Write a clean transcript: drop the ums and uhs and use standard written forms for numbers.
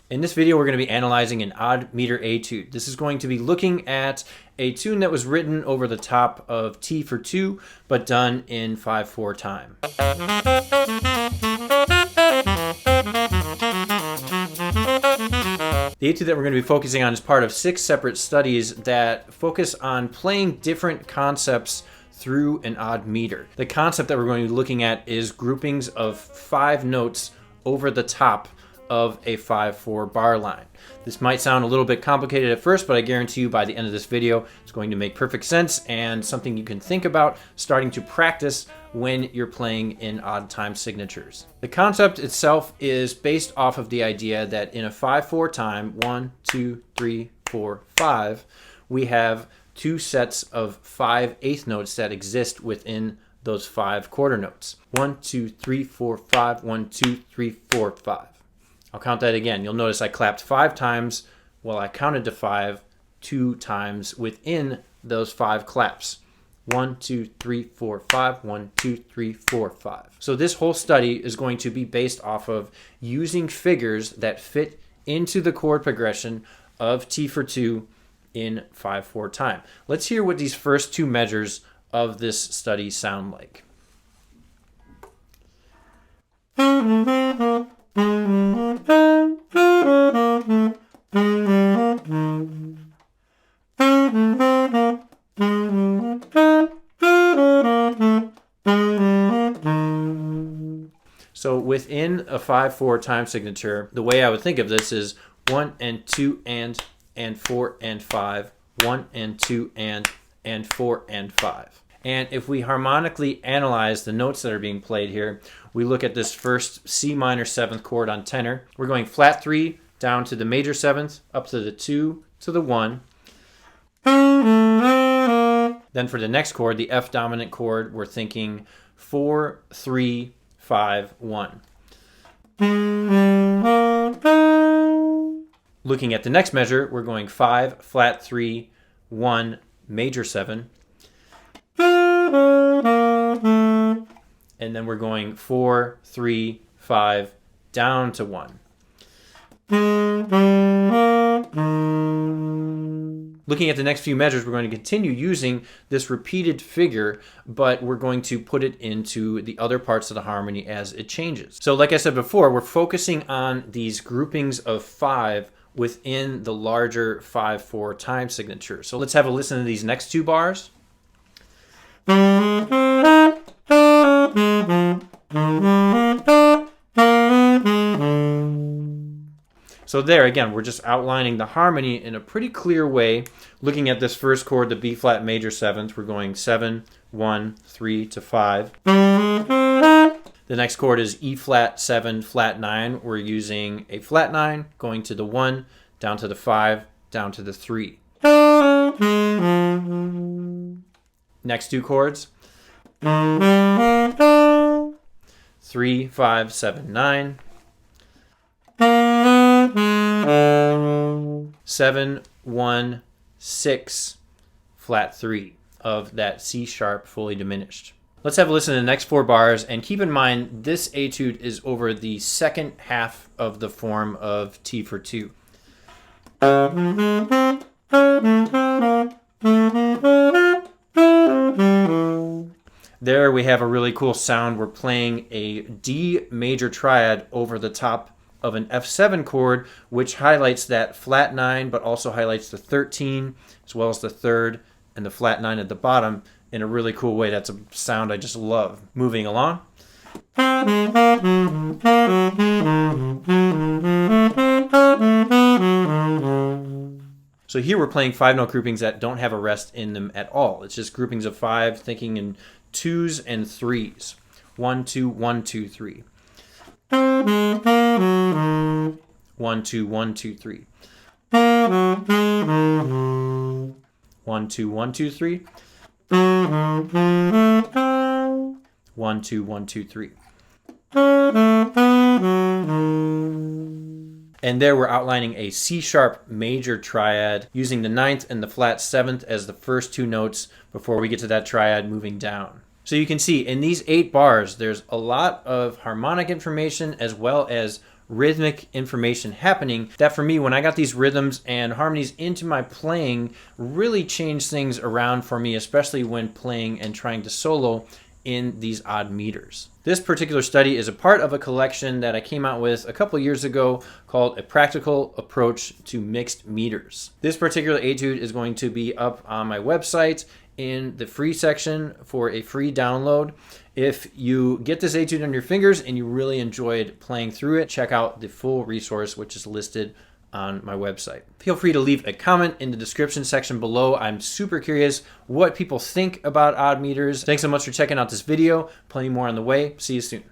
In this video, we're going to be analyzing an odd meter etude. This is going to be looking at a tune that was written over the top of T for 2, but done in 5/4 time. The etude that we're going to be focusing on is part of 6 separate studies that focus on playing different concepts through an odd meter. The concept that we're going to be looking at is groupings of 5 notes over the top of a 5/4 bar line. This might sound a little bit complicated at first, but I guarantee you by the end of this video, it's going to make perfect sense and something you can think about starting to practice when you're playing in odd time signatures. The concept itself is based off of the idea that in a 5/4 time, 1, 2, 3, 4, 5, we have 2 sets of 5 eighth notes that exist within those 5 quarter notes. 1, 2, 3, 4, 5, 1, 2, 3, 4, 5. I'll count that again. You'll notice I clapped 5 times while I counted to 5 2 times within those 5 claps. 1, 2, 3, 4, 5, 1, 2, 3, 4, 5. So this whole study is going to be based off of using figures that fit into the chord progression of T for 2 in 5/4 time. Let's hear what these first 2 measures of this study sound like. So within a 5/4 time signature, the way I would think of this is 1 and 2 and 4 and 5, 1 and 2 and 4 and 5. And if we harmonically analyze the notes that are being played here, we look at this first C minor 7th chord on tenor. We're going flat 3 down to the major 7th, up to the 2 to the 1. Then for the next chord, the F dominant chord, we're thinking 4, 3, 5, 1. Looking at the next measure, we're going 5, flat 3, 1, major 7. And then we're going 4, 3, 5, down to 1. Looking at the next few measures, we're going to continue using this repeated figure, but we're going to put it into the other parts of the harmony as it changes. So like I said before, we're focusing on these groupings of 5 within the larger 5/4 time signature. So let's have a listen to these next 2 bars. So there again, we're just outlining the harmony in a pretty clear way. Looking at this first chord, the B flat major 7th, we're going 7, 1, 3 to 5. The next chord is E flat 7, flat 9. We're using a flat 9, going to the 1, down to the 5, down to the 3. Next 2 chords. 3, 5, 7, 9. 7, 1, 6, flat 3 of that C sharp fully diminished. Let's have a listen to the next 4 bars, and keep in mind this etude is over the second half of the form of T for 2. There we have a really cool sound. We're playing a D major triad over the top of an F7 chord, which highlights that flat 9, but also highlights the 13, as well as the 3rd and the flat 9 at the bottom in a really cool way. That's a sound I just love. Moving along. So here we're playing 5-note groupings that don't have a rest in them at all. It's just groupings of 5, thinking in 2s and 3s. 1, 2, 1, 2, 3. 1, 2, 1, 2, 3. 1, 2, 1, 2, 3. 1, 2, 1, 2, 3. And there we're outlining a C sharp major triad using the 9th and the flat 7th as the first 2 notes before we get to that triad moving down. So you can see in these 8 bars, there's a lot of harmonic information as well as rhythmic information happening that for me, when I got these rhythms and harmonies into my playing, really changed things around for me, especially when playing and trying to solo in these odd meters. This particular study is a part of a collection that I came out with a couple years ago called A Practical Approach to Mixed Meters. This particular etude is going to be up on my website in the free section for a free download. If you get this etude on your fingers and you really enjoyed playing through it, check out the full resource, which is listed on my website. Feel free to leave a comment in the description section below. I'm super curious what people think about odd meters. Thanks so much for checking out this video. Plenty more on the way. See you soon.